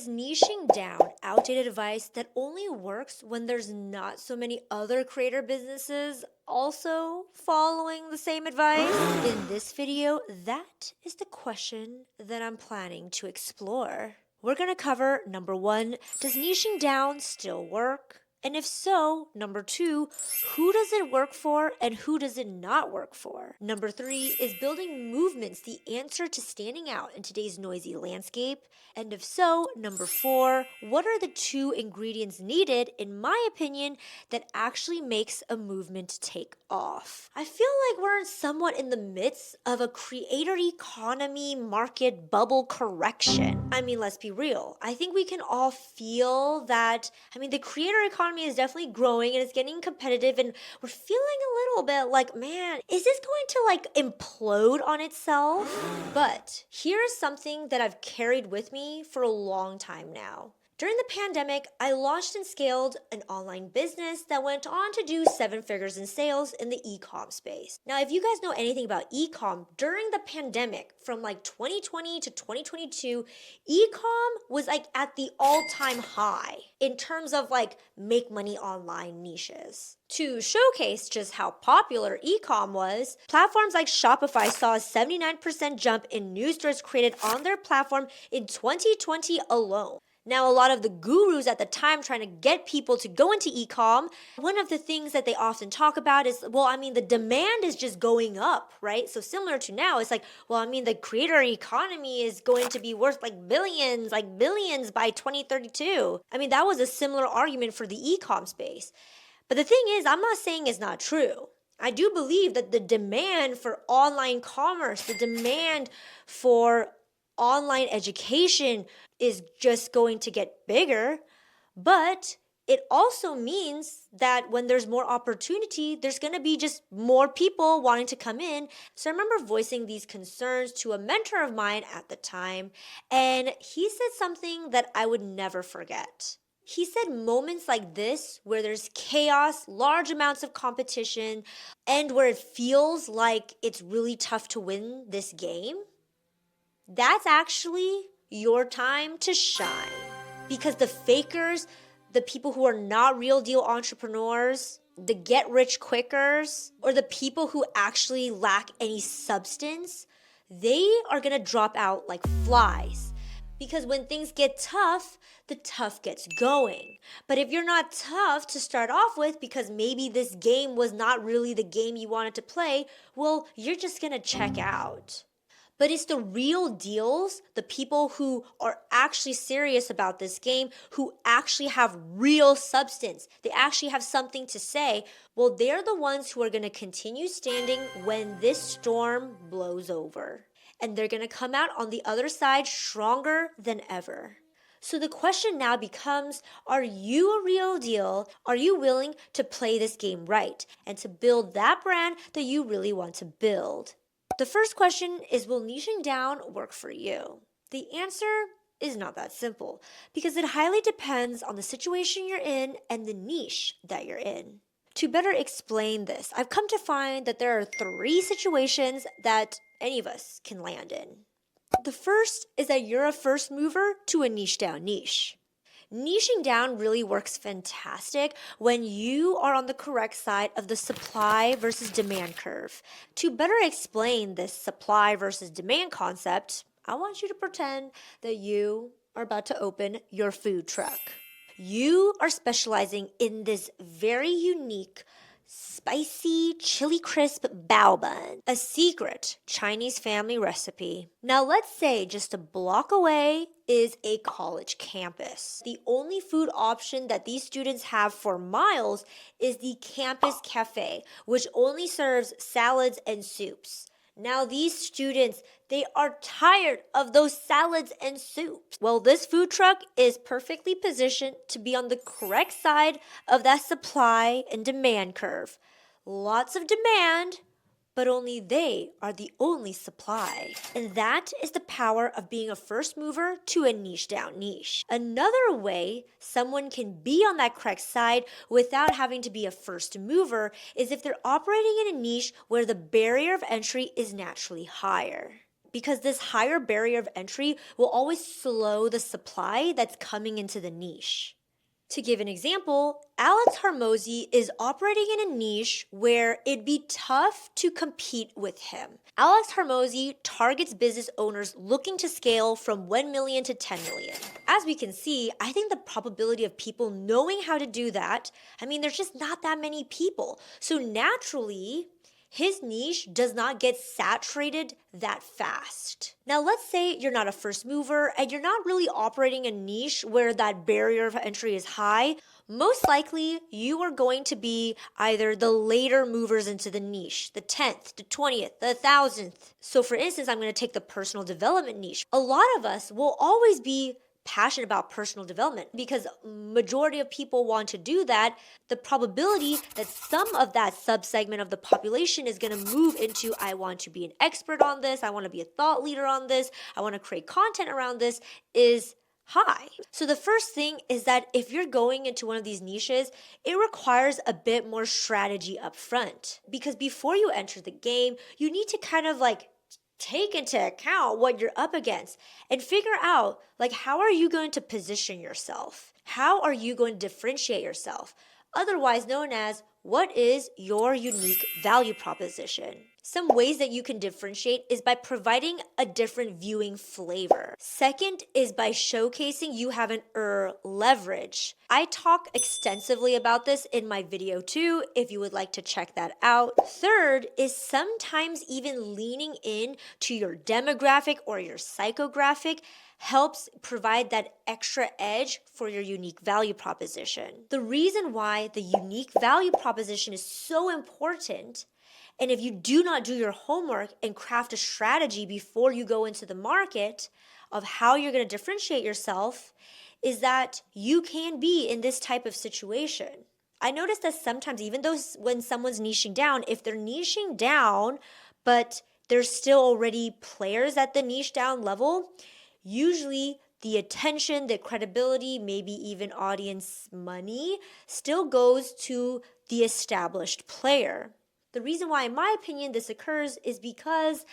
Is niching down outdated advice that only works when there's not so many other creator businesses also following the same advice? In this video, that is the question that I'm planning to explore. We're going to cover number 1, does niching down still work? And if so, number 2, who does it work for and who does it not work for? Number 3, is building movements the answer to standing out in today's noisy landscape? And if so, number 4, what are the 2 ingredients needed, in my opinion, that actually makes a movement take off? I feel like we're somewhat in the midst of a creator economy market bubble correction. I mean, let's be real. I think we can all feel that, the creator economy is definitely growing and it's getting competitive, and we're feeling a little bit like, man, is this going to implode on itself? But here's something that I've carried with me for a long time now. During the pandemic, I launched and scaled an online business that went on to do 7 figures in sales in the e-com space. Now, if you guys know anything about e-com, during the pandemic, from 2020 to 2022, e-com was at the all-time high in terms of make money online niches. To showcase just how popular e-com was, platforms like Shopify saw a 79% jump in new stores created on their platform in 2020 alone. Now, a lot of the gurus at the time trying to get people to go into e-com, one of the things that they often talk about is, the demand is just going up, right? So similar to now, it's the creator economy is going to be worth billions by 2032. That was a similar argument for the e-com space. But the thing is, I'm not saying it's not true. I do believe that the demand for online commerce, the demand for online education is just going to get bigger, but it also means that when there's more opportunity, there's going to be just more people wanting to come in. So I remember voicing these concerns to a mentor of mine at the time, and he said something that I would never forget. He said moments like this, where there's chaos, large amounts of competition, and where it feels like it's really tough to win this game, that's actually your time to shine. Because the fakers, the people who are not real deal entrepreneurs, the get rich quickers, or the people who actually lack any substance, they are gonna drop out like flies. Because when things get tough, the tough gets going. But if you're not tough to start off with, because maybe this game was not really the game you wanted to play, well, you're just gonna check out. But it's the real deals, the people who are actually serious about this game, who actually have real substance, they actually have something to say, well, they're the ones who are going to continue standing when this storm blows over. And they're going to come out on the other side stronger than ever. So the question now becomes, are you a real deal? Are you willing to play this game right and to build that brand that you really want to build? The first question is, will niching down work for you? The answer is not that simple, because it highly depends on the situation you're in and the niche that you're in. To better explain this, I've come to find that there are 3 situations that any of us can land in. The first is that you're a first mover to a niche down niche. Niching down really works fantastic when you are on the correct side of the supply versus demand curve. To better explain this supply versus demand concept, I want you to pretend that you are about to open your food truck. You are specializing in this very unique spicy chili crisp bao bun, a secret Chinese family recipe. Now let's say just a block away is a college campus. The only food option that these students have for miles is the campus cafe, which only serves salads and soups. Now these students, they are tired of those salads and soups. Well, this food truck is perfectly positioned to be on the correct side of that supply and demand curve. Lots of demand, but only they are the only supply. And that is the power of being a first mover to a niche down niche. Another way someone can be on that correct side without having to be a first mover is if they're operating in a niche where the barrier of entry is naturally higher. because this higher barrier of entry will always slow the supply that's coming into the niche. To give an example, Alex Hormozy is operating in a niche where it'd be tough to compete with him. Alex Hormozy targets business owners looking to scale from 1 million to 10 million. As we can see, I think the probability of people knowing how to do that, there's just not that many people. So naturally, his niche does not get saturated that fast. Now, let's say you're not a first mover and you're not really operating a niche where that barrier of entry is high. Most likely, you are going to be either the later movers into the niche, the 10th, the 20th, the 1000th. So for instance, I'm going to take the personal development niche. A lot of us will always be passionate about personal development because majority of people want to do that. The probability that some of that subsegment of the population is going to move into, I want to be an expert on this, I want to be a thought leader on this, I want to create content around this, is high. So the first thing is that if you're going into one of these niches, it requires a bit more strategy up front, because before you enter the game, you need to kind of take into account what you're up against and figure out how are you going to position yourself? How are you going to differentiate yourself? Otherwise known as, what is your unique value proposition? Some ways that you can differentiate is by providing a different viewing flavor. Second is by showcasing you have an leverage. I talk extensively about this in my video too, if you would like to check that out. Third is sometimes even leaning in to your demographic or your psychographic helps provide that extra edge for your unique value proposition. The reason why the unique value proposition is so important, and if you do not do your homework and craft a strategy before you go into the market of how you're going to differentiate yourself, is that you can be in this type of situation. I noticed that sometimes, even though when someone's niching down, if they're niching down, but there's still already players at the niche down level, usually the attention, the credibility, maybe even audience money still goes to the established player. The reason why, in my opinion, this occurs is because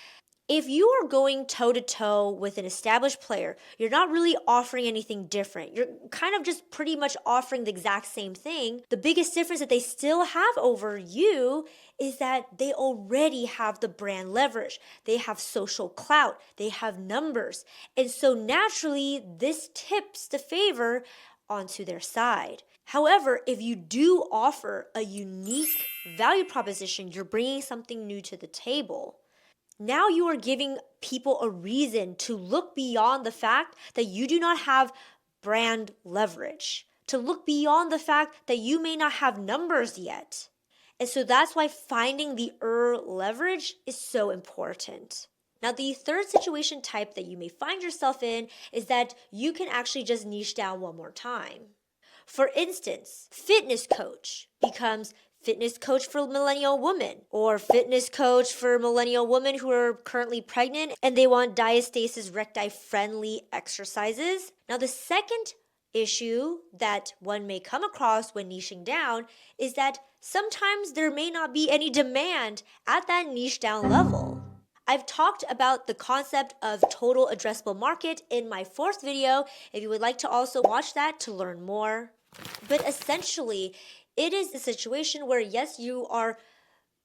if you are going toe-to-toe with an established player, you're not really offering anything different. You're kind of just pretty much offering the exact same thing. The biggest difference that they still have over you is that they already have the brand leverage. They have social clout. They have numbers. And so naturally, this tips the favor onto their side. However, if you do offer a unique value proposition, you're bringing something new to the table. Now you are giving people a reason to look beyond the fact that you do not have brand leverage, to look beyond the fact that you may not have numbers yet. And so that's why finding the leverage is so important. Now, the third situation type that you may find yourself in is that you can actually just niche down one more time. For instance, fitness coach becomes fitness coach for millennial women, or fitness coach for millennial women who are currently pregnant and they want diastasis recti friendly exercises. Now, the second issue that one may come across when niching down is that sometimes there may not be any demand at that niche down level. I've talked about the concept of total addressable market in my 4th video, if you would like to also watch that to learn more. But essentially, it is a situation where, yes, you are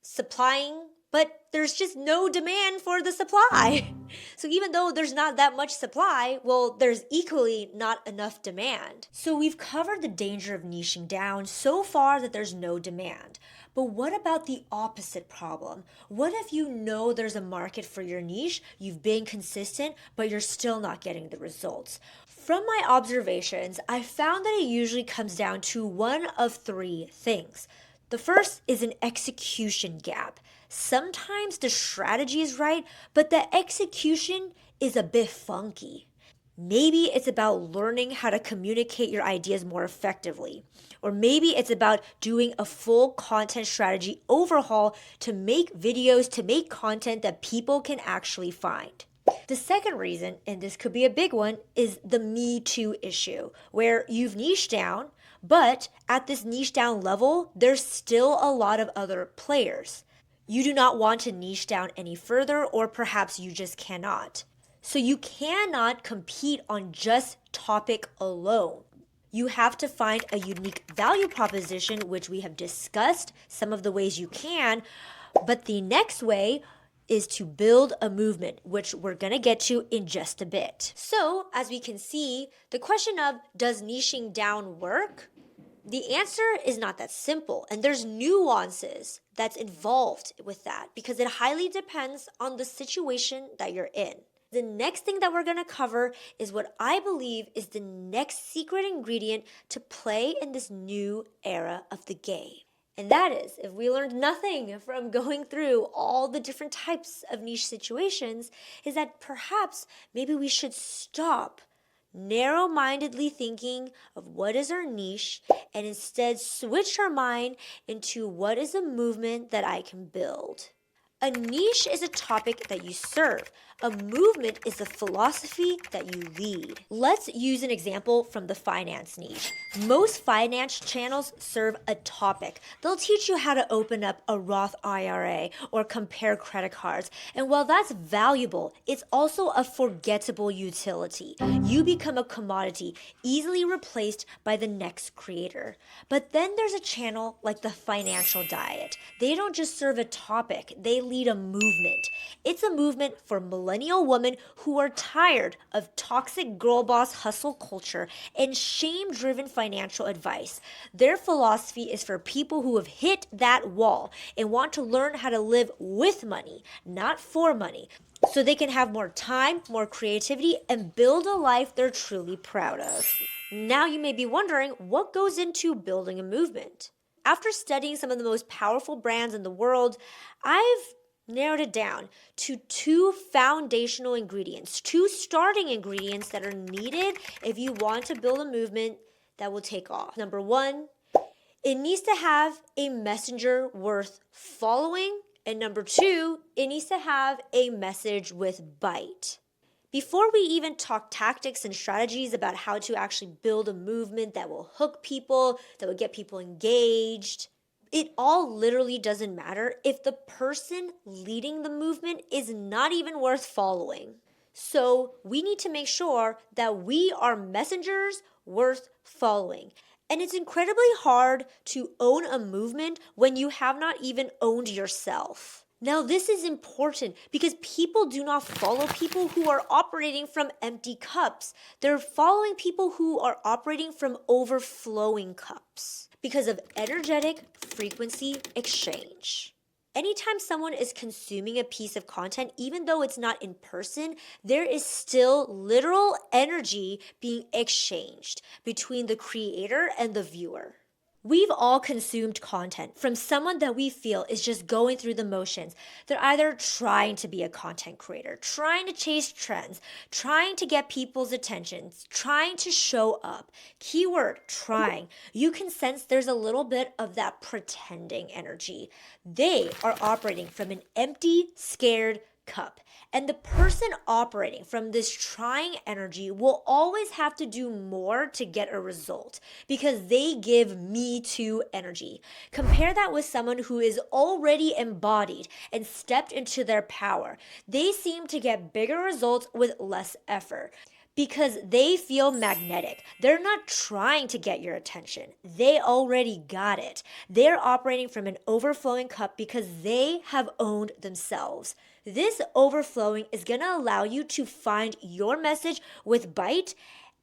supplying, but there's just no demand for the supply. So even though there's not that much supply, well, there's equally not enough demand. So we've covered the danger of niching down so far that there's no demand. But what about the opposite problem? What if you know there's a market for your niche, you've been consistent, but you're still not getting the results? From my observations, I found that it usually comes down to one of 3 things. The first is an execution gap. Sometimes the strategy is right, but the execution is a bit funky. Maybe it's about learning how to communicate your ideas more effectively. Or maybe it's about doing a full content strategy overhaul to make videos, to make content that people can actually find. The second reason, and this could be a big one, is the Me Too issue, where you've niched down, but at this niche down level, there's still a lot of other players. You do not want to niche down any further, or perhaps you just cannot. So you cannot compete on just topic alone. You have to find a unique value proposition, which we have discussed some of the ways you can, but the next way is to build a movement, which we're going to get to in just a bit. So, as we can see, the question of does niching down work? The answer is not that simple, and there's nuances that's involved with that because it highly depends on the situation that you're in. The next thing that we're going to cover is what I believe is the next secret ingredient to play in this new era of the game. And that is, if we learned nothing from going through all the different types of niche situations, is that perhaps maybe we should stop narrow-mindedly thinking of what is our niche and instead switch our mind into what is a movement that I can build. A niche is a topic that you serve. A movement is a philosophy that you lead. Let's use an example from the finance niche. Most finance channels serve a topic. They'll teach you how to open up a Roth IRA or compare credit cards. And while that's valuable, it's also a forgettable utility. You become a commodity, easily replaced by the next creator. But then there's a channel like the financial diet. They don't just serve a topic, they lead a movement. It's a movement for millennial women who are tired of toxic girl boss hustle culture and shame-driven financial advice. Their philosophy is for people who have hit that wall and want to learn how to live with money, not for money, so they can have more time, more creativity, and build a life they're truly proud of. Now you may be wondering, what goes into building a movement? After studying some of the most powerful brands in the world, I've narrowed it down to 2 foundational ingredients, 2 starting ingredients that are needed if you want to build a movement that will take off. Number 1, it needs to have a messenger worth following. And number 2, it needs to have a message with bite. Before we even talk tactics and strategies about how to actually build a movement that will hook people, that will get people engaged, it all literally doesn't matter if the person leading the movement is not even worth following. So we need to make sure that we are messengers worth following. And it's incredibly hard to own a movement when you have not even owned yourself. Now, this is important because people do not follow people who are operating from empty cups. They're following people who are operating from overflowing cups because of energetic frequency exchange. Anytime someone is consuming a piece of content, even though it's not in person, there is still literal energy being exchanged between the creator and the viewer. We've all consumed content from someone that we feel is just going through the motions. They're either trying to be a content creator, trying to chase trends, trying to get people's attention, trying to show up. Keyword, trying. You can sense there's a little bit of that pretending energy. They are operating from an empty, scared cup. And the person operating from this trying energy will always have to do more to get a result because they give me too energy. Compare that with someone who is already embodied and stepped into their power. They seem to get bigger results with less effort because they feel magnetic. They're not trying to get your attention. They already got it. They're operating from an overflowing cup because they have owned themselves. This overflowing is going to allow you to find your message with bite.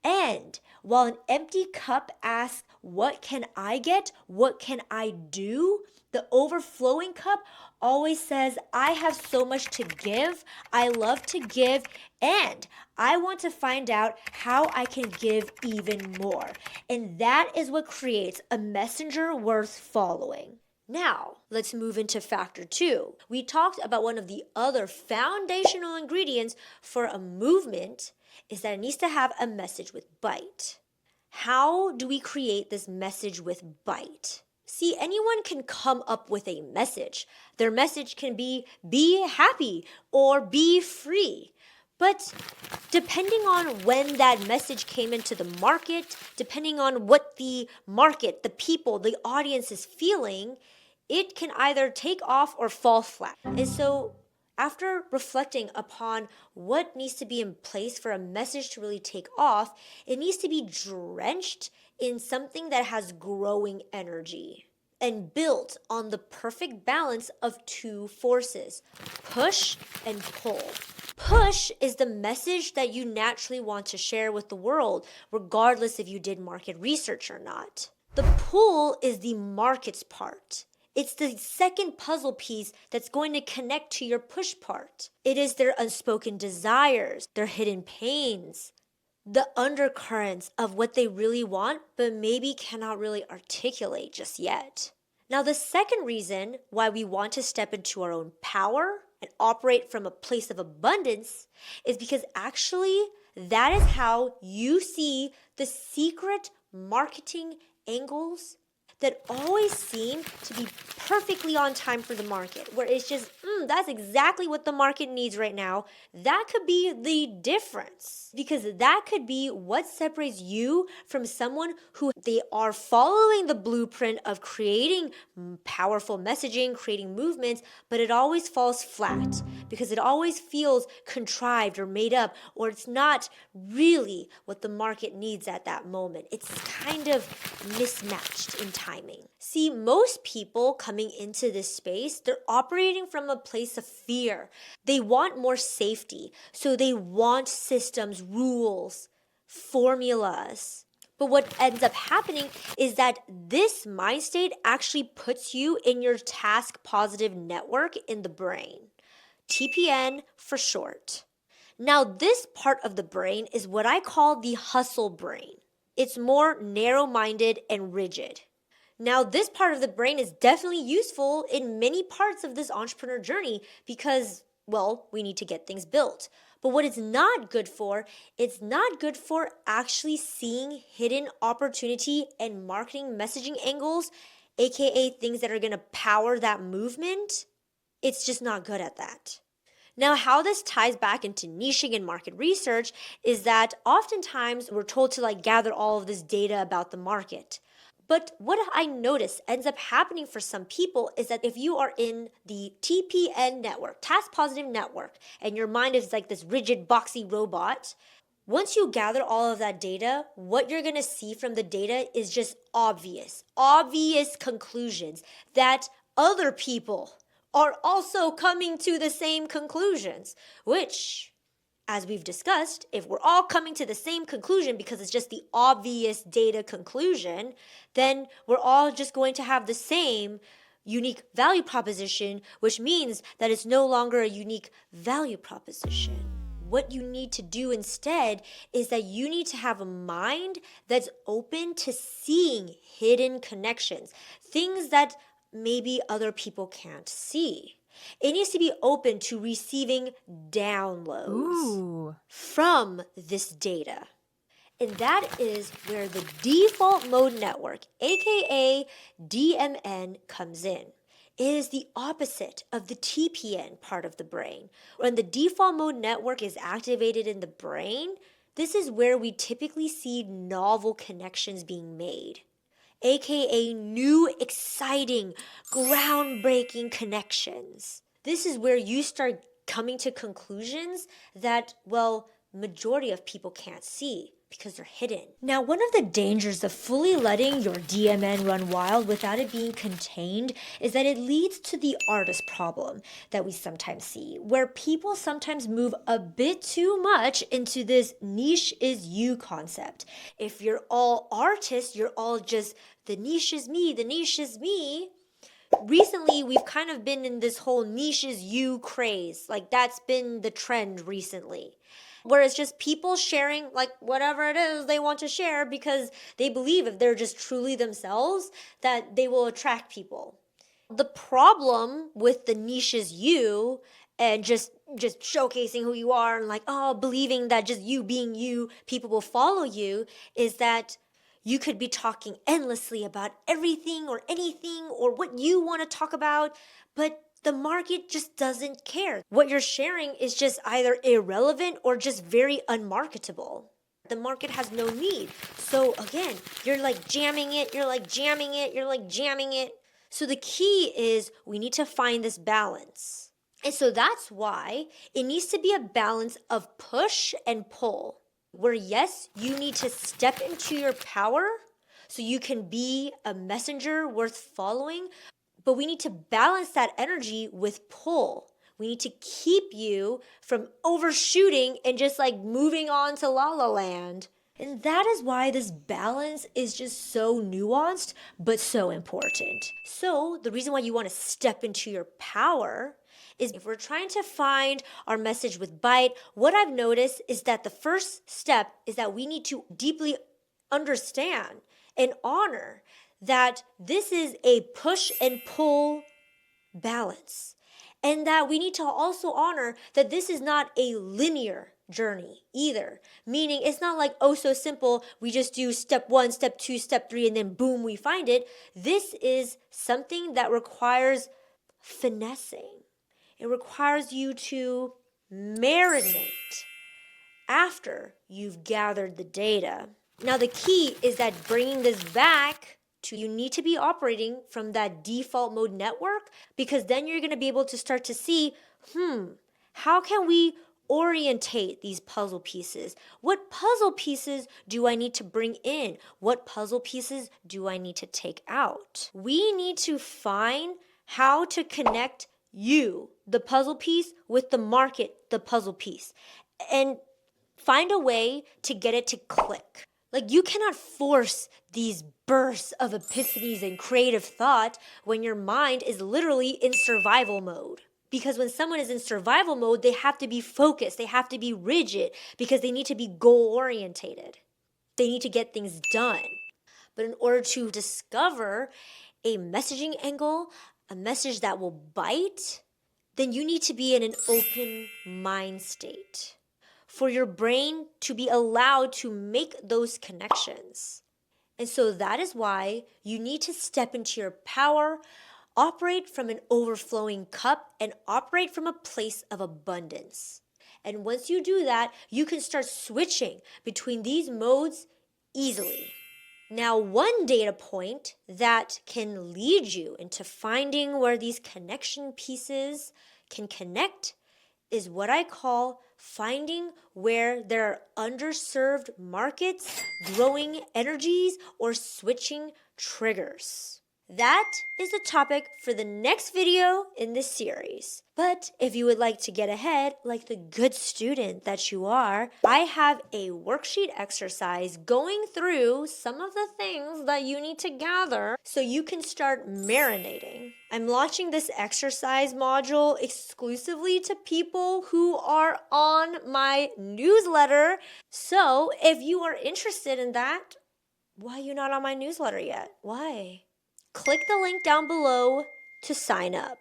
And while an empty cup asks, what can I get? What can I do? The overflowing cup always says, I have so much to give. I love to give. And I want to find out how I can give even more. And that is what creates a messenger worth following. Now, let's move into factor 2. We talked about one of the other foundational ingredients for a movement is that it needs to have a message with bite. How do we create this message with bite? See, anyone can come up with a message. Their message can be happy or be free. But depending on when that message came into the market, depending on what the market, the people, the audience is feeling, it can either take off or fall flat. And so, after reflecting upon what needs to be in place for a message to really take off, it needs to be drenched in something that has growing energy and built on the perfect balance of two forces, push and pull. Push is the message that you naturally want to share with the world, regardless if you did market research or not. The pull is the market's part. It's the second puzzle piece that's going to connect to your push part. It is their unspoken desires, their hidden pains, the undercurrents of what they really want, but maybe cannot really articulate just yet. Now, the second reason why we want to step into our own power and operate from a place of abundance is because actually that is how you see the secret marketing angles that always seem to be perfectly on time for the market, where it's just, that's exactly what the market needs right now. That could be the difference, because that could be what separates you from someone who they are following the blueprint of creating powerful messaging, creating movements, but it always falls flat because it always feels contrived or made up, or it's not really what the market needs at that moment. It's kind of mismatched in timing. See, most people coming into this space, they're operating from a place of fear. They want more safety, so they want systems, rules, formulas. But what ends up happening is that this mind state actually puts you in your task positive network in the brain. TPN for short. Now, this part of the brain is what I call the hustle brain. It's more narrow-minded and rigid. Now, this part of the brain is definitely useful in many parts of this entrepreneur journey because, well, we need to get things built. But what it's not good for, it's not good for actually seeing hidden opportunity and marketing messaging angles, aka things that are going to power that movement. It's just not good at that. Now, how this ties back into niching and market research is that oftentimes we're told to gather all of this data about the market. But what I notice ends up happening for some people is that if you are in the TPN network, task positive network, and your mind is like this rigid, boxy robot, once you gather all of that data, what you're going to see from the data is just obvious conclusions that other people are also coming to the same conclusions, which, as we've discussed, if we're all coming to the same conclusion because it's just the obvious data conclusion, then we're all just going to have the same unique value proposition, which means that it's no longer a unique value proposition. What you need to do instead is that you need to have a mind that's open to seeing hidden connections, things that maybe other people can't see. It needs to be open to receiving downloads from this data. And that is where the default mode network, aka DMN, comes in. It is the opposite of the TPN part of the brain. When the default mode network is activated in the brain, this is where we typically see novel connections being made, aka new, exciting, groundbreaking connections. This is where you start coming to conclusions that, well, majority of people can't see because they're hidden. Now, one of the dangers of fully letting your DMN run wild without it being contained is that it leads to the artist problem that we sometimes see, where people sometimes move a bit too much into this niche is you concept. If you're all artists, you're all just the niche is me, the niche is me. Recently, we've kind of been in this whole niche is you craze. That's been the trend recently. Where it's just people sharing whatever it is they want to share because they believe if they're just truly themselves that they will attract people. The problem with the niche is you and just showcasing who you are and believing that just you being you, people will follow you, is that you could be talking endlessly about everything or anything or what you want to talk about, but the market just doesn't care. What you're sharing is just either irrelevant or just very unmarketable. The market has no need. So again, you're jamming it. So the key is we need to find this balance. And so that's why it needs to be a balance of push and pull, where yes, you need to step into your power so you can be a messenger worth following, but we need to balance that energy with pull. We need to keep you from overshooting and just like moving on to La La Land. And that is why this balance is just so nuanced, but so important. So, the reason why you want to step into your power is if we're trying to find our message with bite, what I've noticed is that the first step is that we need to deeply understand and honor that this is a push and pull balance. And that we need to also honor that this is not a linear journey either. Meaning it's not like, oh, so simple, we just do step 1, step 2, step 3, and then boom, we find it. This is something that requires finessing. It requires you to marinate after you've gathered the data. Now, the key is that bringing this back to you need to be operating from that default mode network, because then you're going to be able to start to see, how can we orientate these puzzle pieces? What puzzle pieces do I need to bring in? What puzzle pieces do I need to take out? We need to find how to connect you, the puzzle piece, with the market, the puzzle piece, and find a way to get it to click. Like, you cannot force these bursts of epiphanies and creative thought when your mind is literally in survival mode. Because when someone is in survival mode, they have to be focused, they have to be rigid, because they need to be goal orientated. They need to get things done. But in order to discover a messaging angle, a message that will bite, then you need to be in an open mind state for your brain to be allowed to make those connections. And so that is why you need to step into your power, operate from an overflowing cup, and operate from a place of abundance. And once you do that, you can start switching between these modes easily. Now, one data point that can lead you into finding where these connection pieces can connect is what I call finding where there are underserved markets, growing energies, or switching triggers. That is the topic for the next video in this series. But if you would like to get ahead, like the good student that you are, I have a worksheet exercise going through some of the things that you need to gather so you can start marinating. I'm launching this exercise module exclusively to people who are on my newsletter. So if you are interested in that, why are you not on my newsletter yet? Why? Click the link down below to sign up.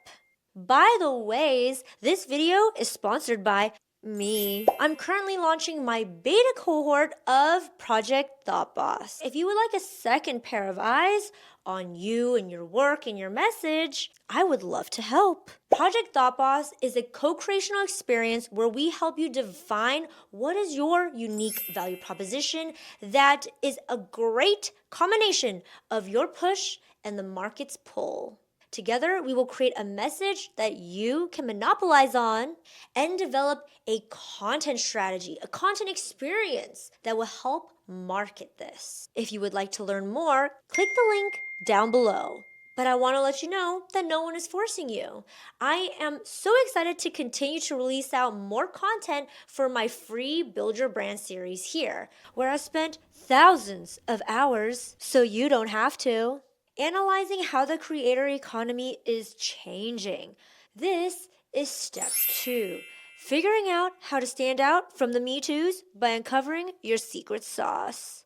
By the ways, this video is sponsored by me. I'm currently launching my beta cohort of Project Thought Boss. If you would like a second pair of eyes on you and your work and your message, I would love to help. Project Thought Boss is a co-creational experience where we help you define what is your unique value proposition that is a great combination of your push and the market's pull. Together, we will create a message that you can monopolize on and develop a content strategy, a content experience that will help market this. If you would like to learn more, click the link down below. But I want to let you know that no one is forcing you. I am so excited to continue to release out more content for my free Build Your Brand series here, where I spent thousands of hours so you don't have to, analyzing how the creator economy is changing. This is step 2. Figuring out how to stand out from the Me Too's by uncovering your secret sauce.